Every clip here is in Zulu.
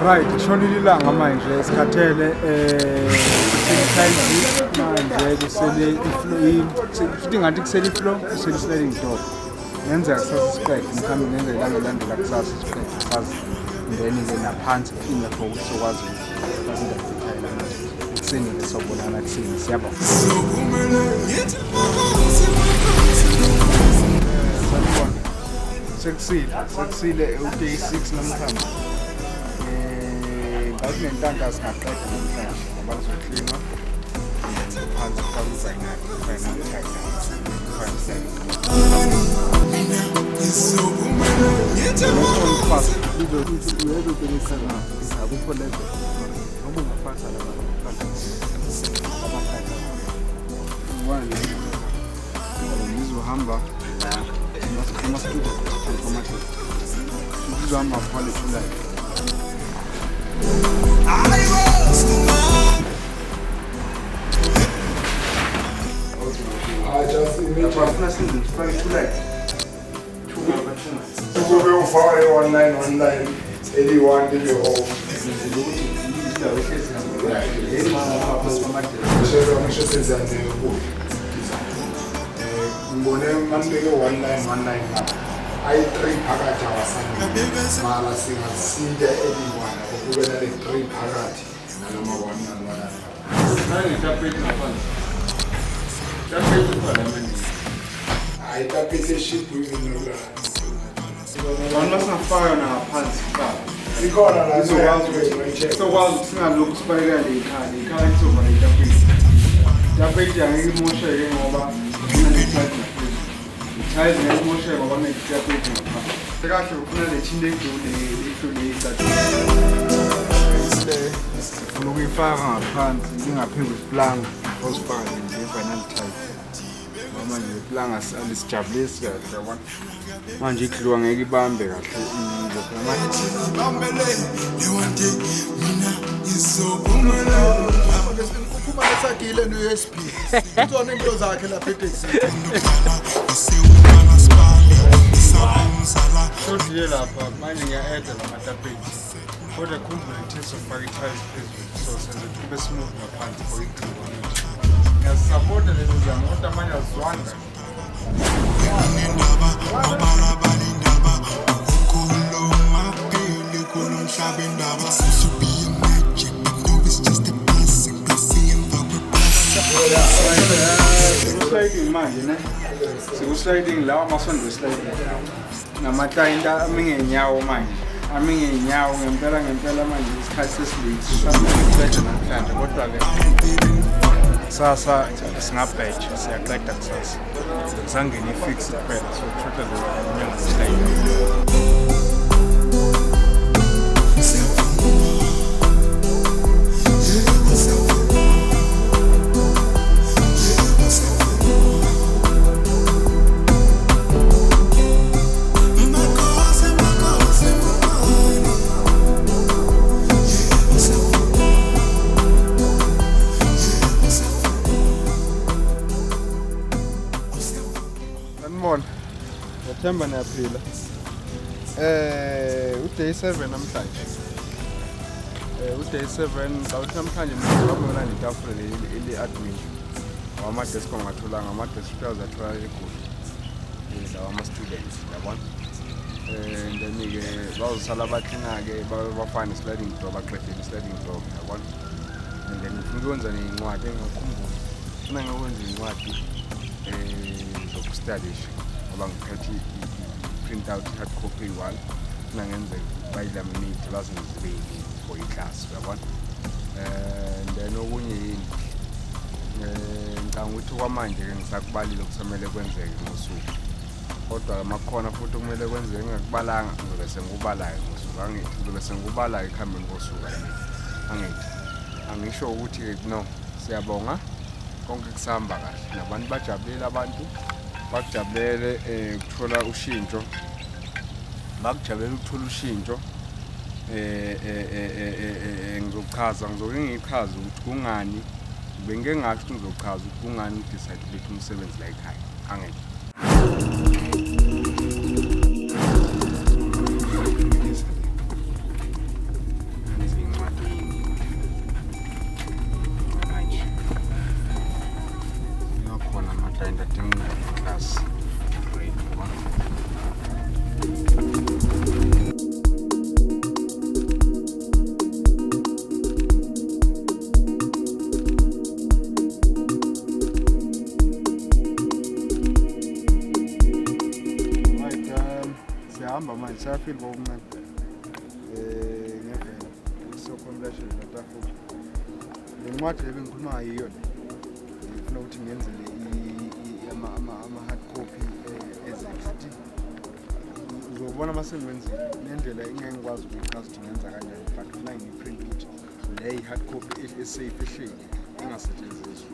Right, shonile ilanga manje sikhathele manje kusele futhi ngathi kusele iflow kusele sliding door ngenzeka kusasa spread ngikhambe ngenze ilanga landela kusasa spread sazi then ke naphansi phinde for ukuthi sokwazi kuseni sobonana kuseni siyaba sekusile uday 6 namhlanje ngathi nentanga singaqeda namhlanje ngoba sizoklina phansi kamuza inayo final check ngizohamba ngibone mambeke 1919 ayi 3 phakathi awasani mara singasida eliwana ukubena le 3 phakathi nalama 1 ayi tapete ship winola wona safaya na phansi ikhona la sokwazi singalokhu sibaleka le ikhali izoba le tapete angimoshe ke ngoba Guys, let's go share about my tapete. The guy who put the chin into the looking far on pants, doing a pay with plan, was fine in the final type. Mama, the plan as Alice Chablis, the one. Magic Luang Eggy Bamber. Sakile USP. Utone into zakhe lapha eTexas. Shodile lapha manje ngiya-add lamatapeti. Kodwa khumbula i-test of tiles phezulu so senze kube smooth ngaphansi for igqiba. Ngiyasupporta lezo zami kodwa manje azwanga. Sliding manje ne siku-sliding lawa amasondo sliding namatayinta amingenyawo manje amingenyawo ngempela manje isikhathi sesilate namhlanje kodwa-ke kusasa singabheja siyaqeda kusasa kusangena i-fix kuphela so total inyanga sliding September na April. Uday 7 namhlanje. Uday 7 ngawuthi namhlanje ngizobona nitafula le admin. Wama desk ongatholanga ama desk azathola eGoli. Lawa ama students yabona. Then ke bazosala bathina ke bafana sliding door baqedile sliding door yabona. And then ngikwenza nencwadi engakhumbula. Funa ngikwenza incwadi zokustudy. Ngiphethe i-print out hard copy one nangenze bayilaminate bazenzibeki for i-class yabona and then okunye yini ngicabanga ukuthi kwamanje ke ngisakubalile okusamele kwenzeke ngosuku kodwa makhona futhi kumele kwenzeke ngikubalanga ngizobe sengikubalayo ngosuku angithi ngizobe sengikubalayo ekuhambeni kosuku angithi angisho ukuthi no siyabonga konke kusahamba kahle nabantu bajabulile abantu bakujabulele ukuthola ushintsho bakujabulele ukuthola ushintsho ngizoke ngichaza ukuthi kungani bengeke ngasho ukuthi ngizochaza ukuthi kungani ngidecide ukuthi umsebenzi la ekhaya angithi kind of thing class grade 1. Siyahamba manje siyafika bokuncane ngevela sokhomlashe latafula le ncwadi ebengikhuluma ngayo le ngifuna ukuthi ngiyenzele ama-hard copy ezithi uzobona uma sengiwenzile nendlela engeke ngikwazi ukuyichaza ukuthi ngenza kanjani but funa ngiyi-print ukuthi le yi-hard copy esafe ehleli engasetshenziswa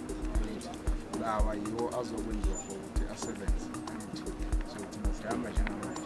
lawa yiwo azokwenziwa for ukuthi asebenze angithi so thina sihamba njengamanje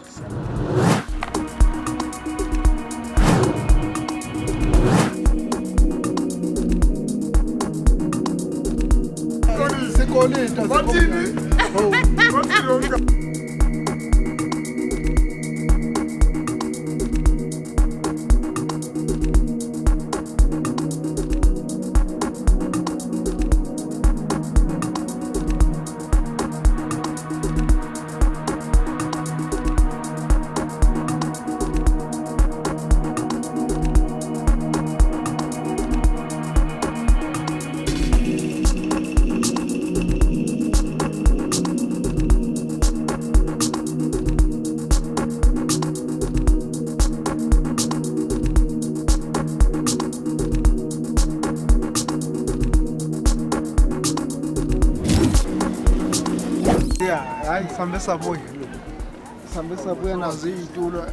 Sambe sabuya nazo iy'tulo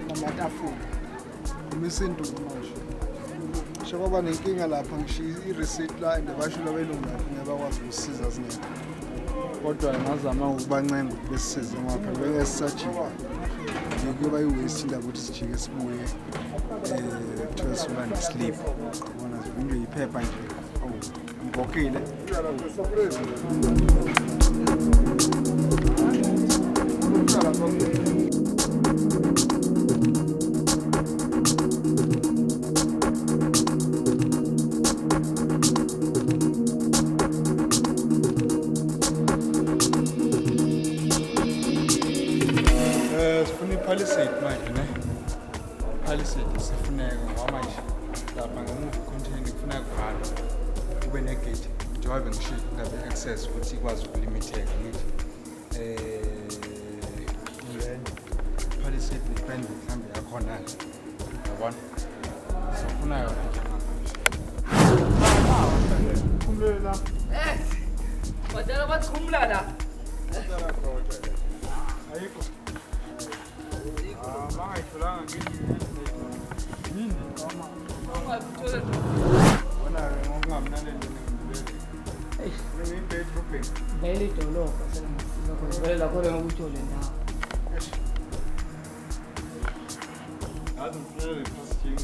namatafula imisinduku manje ngisho kwaba nenkinga lapha ngishiya i-receipt la and basho labelungu lapho ngeke bakwazi ukusisiza zingekho kodwa ngazama ukubancenga ukuthi besisize ngapha beke sisajiwa kuyoba yi-waste indaba ukuthi sijike sibuye kuthiwa siba ne-sleep bona into yiphepha nje ngibhokile sifuna i-palisade manje ne palisade sifuneka ngoba manje lapha ngemuva i-container kufuneka kuvalwe kube negate njengoba ngisho ngabe access ukuthi ikwazi ukulimitheka ngithi palisade depend mhlambe yakhona yabona sifuna yona nje kumele la badala bathumla la ayikho mangayitholanga nini noma ungakuthola bona ngokungamnaleli ngibedrobheni vele idolobha vele lakho ngokuthole ndawo ngathi ngifuna le-pasting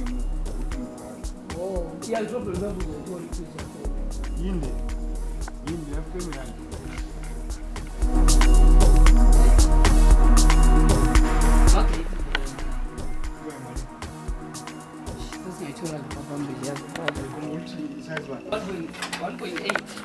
oh iyalidrobha libabuze ukuthola iphisa yinde yafemilani singayithola lapha phambili yazi ukuthi size 1.8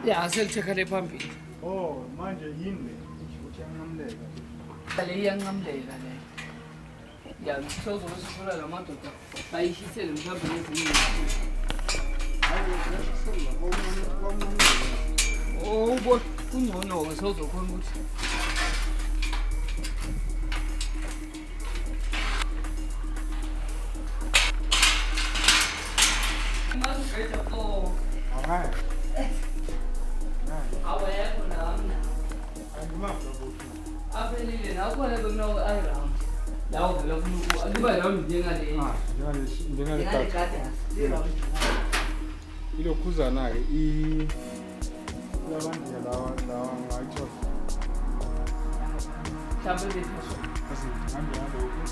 ya selitheka le phambili oh manje yinde ukuthi yanqamleka le iyanqamleka le ya sozobe sifuna la madoda bayishisele mhlawumbe nezinye oh ubo kungcono-ke sozokhona ukuthi Alright. awekho namna aphelile nakhona bekunako ayiround lawo vele funa liba round njengale ilokhuzana-ke kulabantu lawa ngayithola mhlawumbe bephezulu ngihambe ngalokhu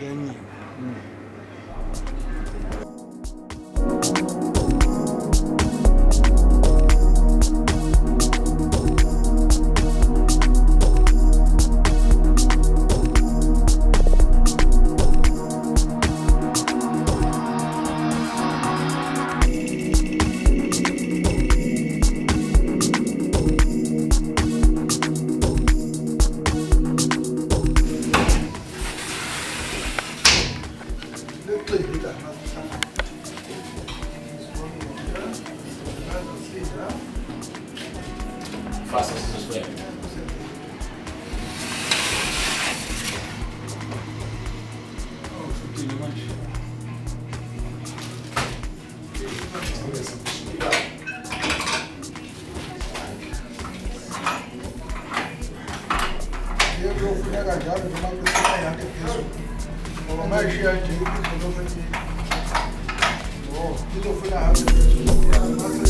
ngenye. Faça essas coisas.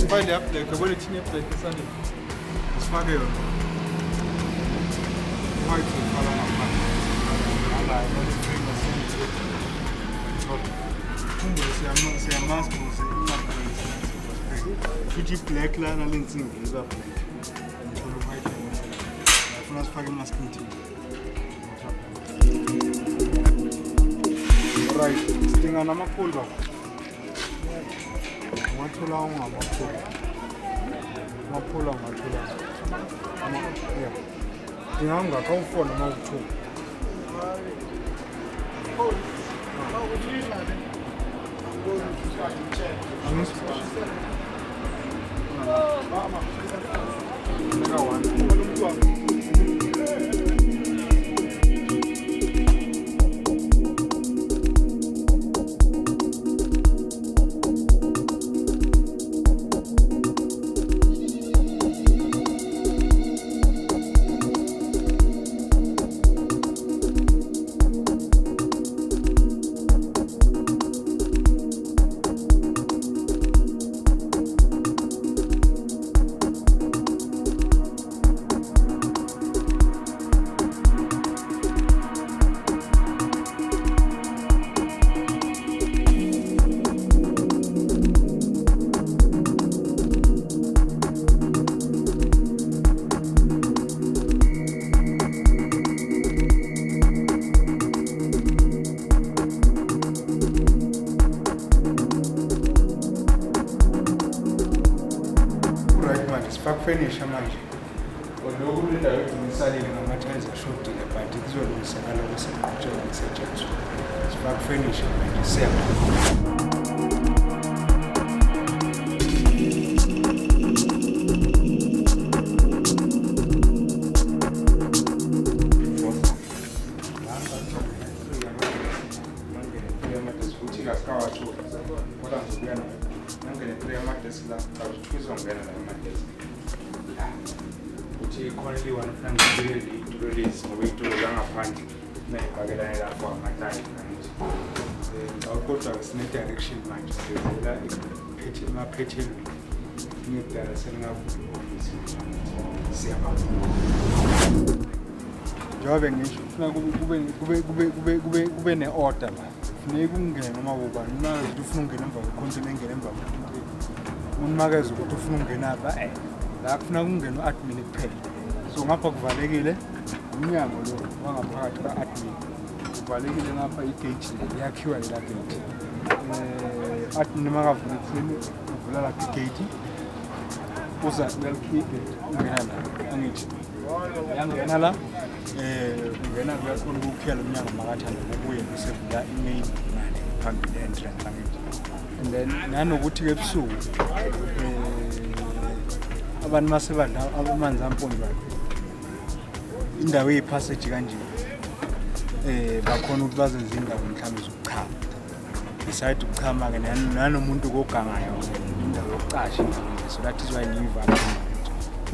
Vai lá, que agora tinha para que sabe. Esmaga eu. Vai tu fala na mão. Ala, não é free assim. Como se a máscara você não Fiji black lá na lente inglesa black. Então vai ter. Nós fazemos máscara Right, stinga namakhulu baba. Ungathola ungamakhulu. Amakhulu ungathola. Yeah. Ingangaka ufona uma uthuka. Finish manje. Lokhu kulinda ukuthi ngisalile ngamathayeza ashotile but kuzolungisakala kuseqhutshwa kusetshenziswa. Sifaka finish manje siya. Currently one of them is really to release moving to Langapandi, Nagagana for my time. And our quarter is net direction match. My pitching new there setting up Driving kube ne-order la. Funeka ungene noma ubani, umakeze ukuthi ufuna ungena emva kwekhonto engene emva kwekhonto. Umakeze ukuthi ufuna ungena apha la kufuna kungena u-admin kuphela. So ngapha kuvalekile umnyango lo wangaphakathi ka-admin. Kuvalekile ngapha igate yakhiwa lela gate. Admin makavula ekuseni uvula lapha igate. Uza welcome ungena la angithi. Yangena la ungena kuyakhona ukukhela umnyango makathanda ukuye kusevula i-main mali phambili entrance angithi. And then nanokuthi ke ebusuku abantu masebadla amanzi ampondo indawo yepassage kanje bakhona ukuthi bazenze indawo mhlawumbe zokuchama beside ukuchama ke nanomuntu kogangayo indawo yokucasha nje so that is why ngivala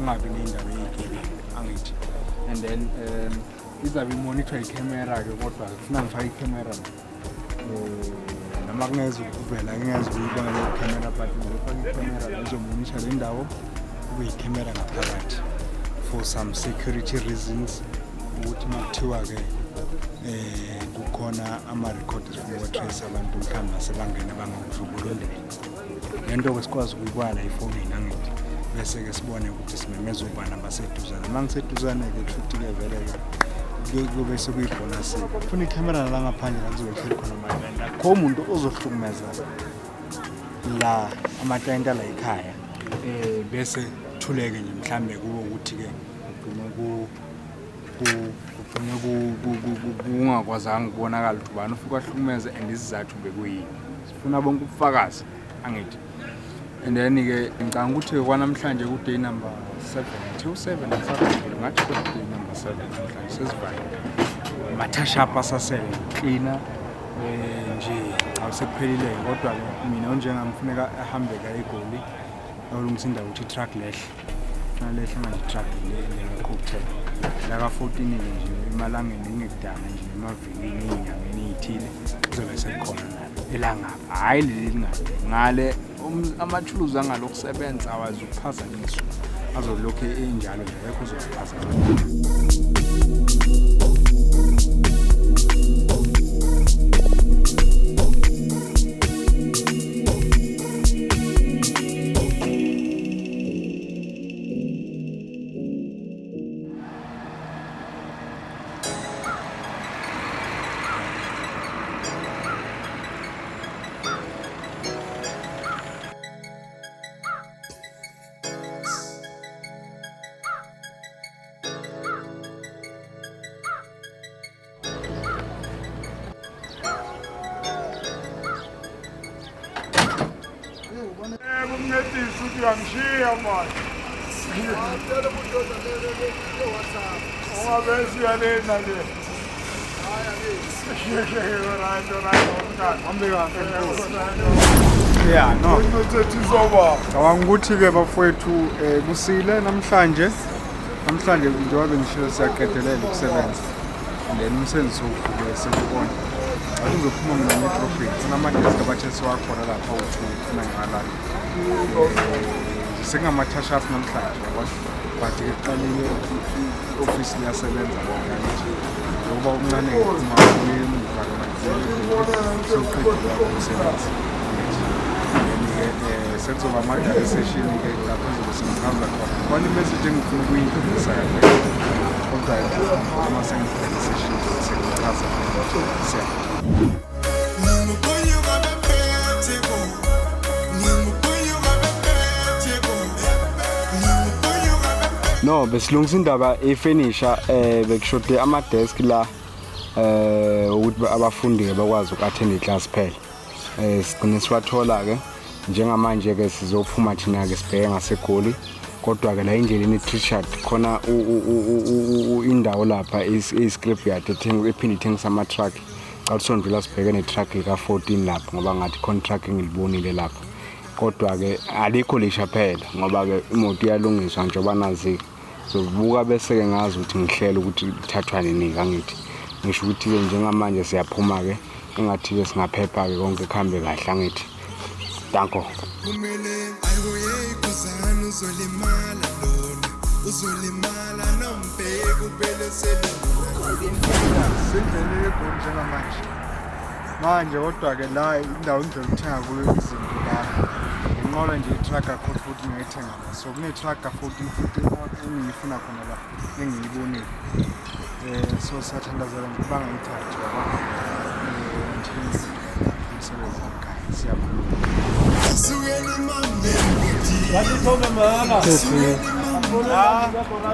ungabi nendawo yegebe angithi. And then izabe monitor i-camera ke kodwa kufuna ngifake i-camera noma kungeze ukuvela ngeze ukuyibona le-camera but ngifake i-camera izomonitor le ndawo kube i-camera ngaphakathi for some security reasons ukuthi makuthiwa ke kukhona ama-record esifuwa-trace abantu mhlawumbe asebangena bangangidlubululele lento ke sikwazi ukuyibala efonini angithi bese-ke sibone ukuthi simemeza ubani abaseduzane uma ngiseduzane-ke futhi-ke vele-ke kube sekuyibhonasi funa ikhamera nala ngaphandle lakuzohleli khona amatayenta akho umuntu ozohlukumeza la amatayenta la ekhaya bese kuthuleke nje mhlambe kube ukuthi-ke kugcine kungakwazanga ukubonakala ukuthi ubani ufika ahlukumeze and isizathu bekuyini sifuna bonke ubufakazi angithi and then-ke ngicanga ukuthi-ke kwanamhlanje ku-day number 7 ngathi ku-day number 7 namhlanje sesivalile amathashapa asasele klina nje awusekuphelile kodwa-ke mina onjengamfuneka ahambeka egoli awulungisa indawo ukuthi i-truck lehle lehle manje i-truck le-cocktail laka-14 nje emalangeni engekudala nje emavikini ey'nyangeni ey'thile kuzobe sekukhona nalo elangapha hhayi leli lingade ngale amathuluzi angalokusebenza awazi ukuphazanyiswa azolokhu enjalo nje wekho uzokuphazanyiswa. Kumncedisa ukuthi uyamshiya manje. Ungabe siyalena nje. Yeah, no. Ngicabanga ukuthi-ke bafowethu kusile namhlanje njengoba bengishilo siyaqedelela ukusebenza and then umsebenzi sowuvukile sekubona akuzophuma mina nge-profit kunamadesk abathe siwakhona lapha ufuna ngalala sekungamathashap namhlanje but-ke kuqalile i-ofisi liyasebenza ngoba umncane ngephuma emuva soqedile umsebenzi sekuzoba ama-data session-ke lapho ezobe simchaza khona khona imessage engifuna ukuyidlulisa kahle kodwa uma sengidala isession sekuchaza no besilungisa indaba efinisha bekushode ama-desk la ukuthi abafundi-ke bakwazi uku-attend i-class phela sigcine siwathola-ke njengamanje-ke sizophuma thina-ke sibheke ngaseGoli kodwa-ke la endleleni i-Trichardt khona indawo lapha i-scrapyard ephinde ithengisa ama-truck calisonvilla sibheke ne-truck lika-14 lapha ngoba ngathi khona truck engilibonile lapha kodwa-ke alikho lisha phela ngoba-ke imoto iyalungiswa njengoba nazi-ke sobuka bese-ke ngazi ukuthi ngihlela ukuthi lithathwa nini angithi ngisho ukuthi-ke njengamanje siyaphuma-ke engathi-ke singaphepha-ke konke kuhambe kahle angithi danko uzolimala nombheki ubele sendleleni yeGoli njengamanje manje kodwa-ke la indawo indlela ukuthenga kuyo izinto la nginqola nje i-tracker code futhi ngiyayithenga la so kune-tracker 14 futhi engiyifuna khona la engiyibonile so siyathandazela nje ukuba ngayithathi umsebenzi ekhaya siyabonga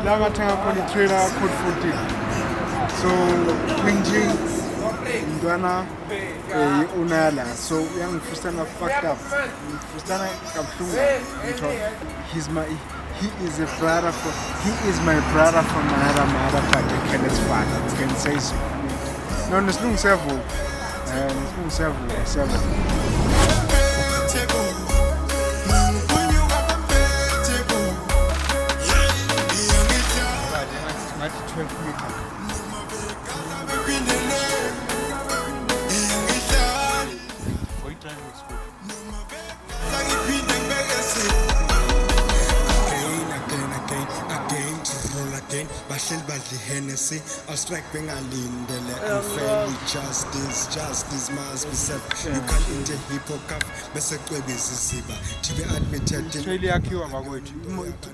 la ngathenga khona i-trailer code 14 so nje intwana unala so uyangifustana fucked up ngifustana kabuhlungu he is my brother from another mother but I can't father you can say so no nesilungisevu ngathi 12 meter bahleli badle Hennessy, I'll strike bengalindele unfairly. Justice must be served. You can't eat a hippocamp, bese kwebisi siba. Tibe admitted in Trailer yakhiwa bakwethu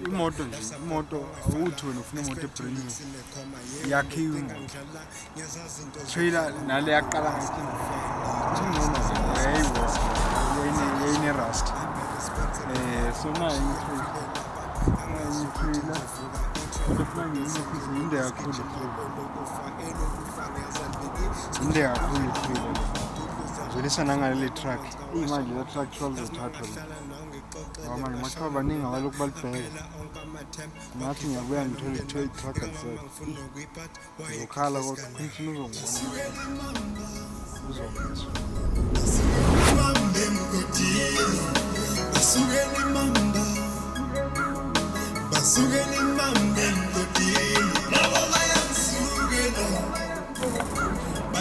imoto nje imoto awuthi wena ufuna imoto ebrand new yakhiwa imoto trailer nale yaqala ngathi yayine rust so nayo trailer kufana inde kakhulu trailer zolisa nangale truck imanje le truck 12 zothathwa manje manje abaningi abalokhu balibheka ngathi ngiyabuya ngithole i-toy truck alisele ngokhala kodwa khona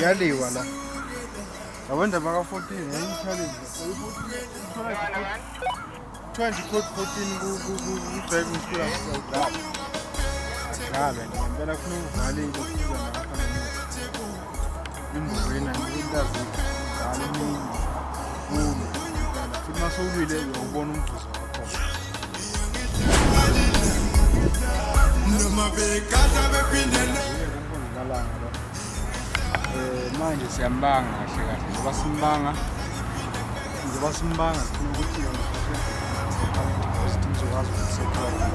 yaliwa la abantu abaka-14 yayimchallenge 20 code 14 ku-driving school akudala ngempela funa uvale lokhuza ngapha imbovena ngintazidala emini kulo futhi masowulile uyawubona umvuzo wakhona manje siyambanga kahle kahle njengoba simbanga sifuna ukuthi sizokwazi ukusekhona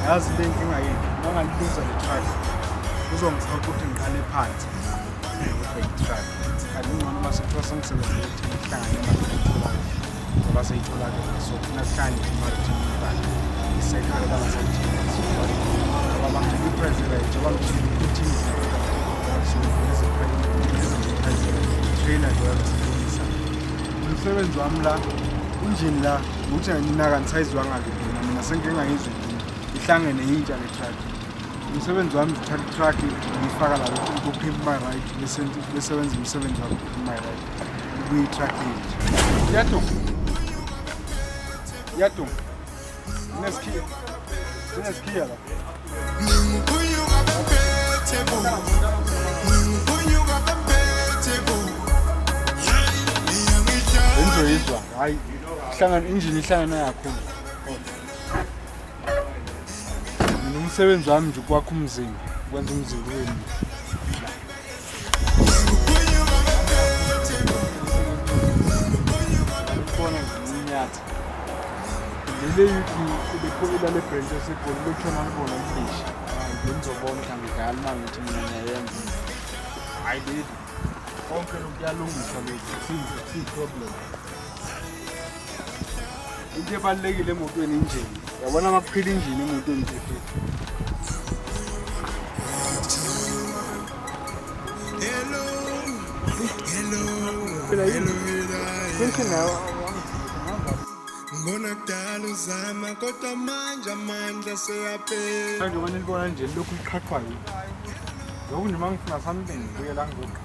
yazi le nkinga yini nangalibuza le truck uzongifaka ukuthi ngiqale phansi i-truck alingona uma sekuthiwa sengisebenzele ukuthi ngihlangane imali ngoba seyitholakele so funa kuhlanje imali thimibani isekhaya bangasayithini ngoba bangithiba i-president njengoba ngithiba ukuthi trailer ngisebenzisa umsebenzi wami la injini la ukuthi nginaka ngisayizwanga ngidina mina sengingayizwi ihlangene yintsha le truck umsebenzi wami uthatha i-truck ngifaka la ku pimp my right besebenza umsebenzi wami pimp my right kuyi-truck yintsha yadum inesikhiya la enjoyizwa hayi injini ihlangana kakhulu mina umsebenzi wami nje ukwakha umzimba ukwenza umzimba ube khona nginyatha lele ibekhola le branch esekho lokutshona ngibona umfishi ngizobona mhlawumbe ngalo mangithi mina ngiyayenza hayi baby konke lokuyalungiswa lokhu si-problem into ebalulekile emotweni injini yabona amakuphila injini emotweni nje ngibona kudala uzama kodwa manje amandla seyaphela njengoba nilibona nje lokhu liqhaqhwa yini lokhu nje uma ngifuna something ngibuye la ngizokha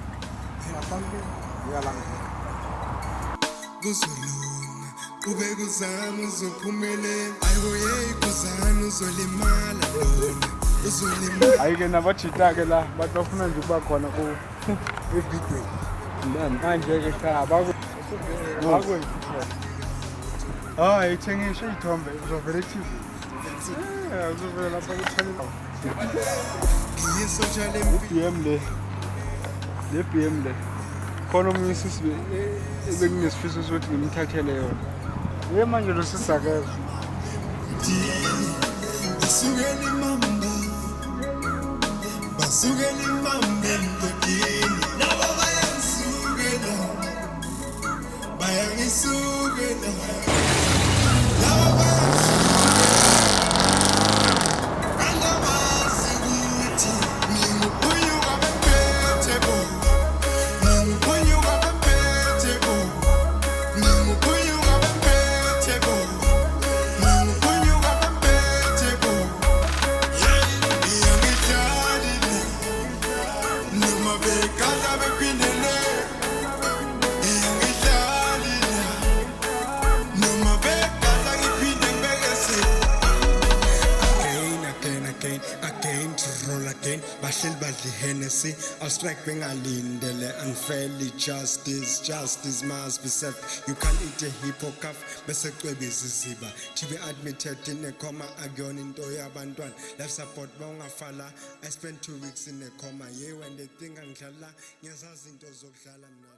kuzolunga kube kuzama uzophumelela ayiboye kuzana uzolimala lona uzolimala hayi-ke nabajita-ke la bathi bafuna nje ukuba khona evidweni manje-ke hayi thengisho iy'thombe uzovela e-TV uzovela lapha ku-channel le BM le khona omunye usisi ebekunesifiso sokuthi ngimthathele yona ye manje lo sisakezwa basukela imamba emgodini nabo bayangisukela bahleli badla Hennessy I'll strike bengalindele unfairly justice must be served you can't eat a hippocaf bese cwebisa isiba thibe admitted in a coma akuyona into yabantwana life support bawungafala I spent 2 weeks in a coma yeah when they think angidlala ngiyazazi into zokudlala mina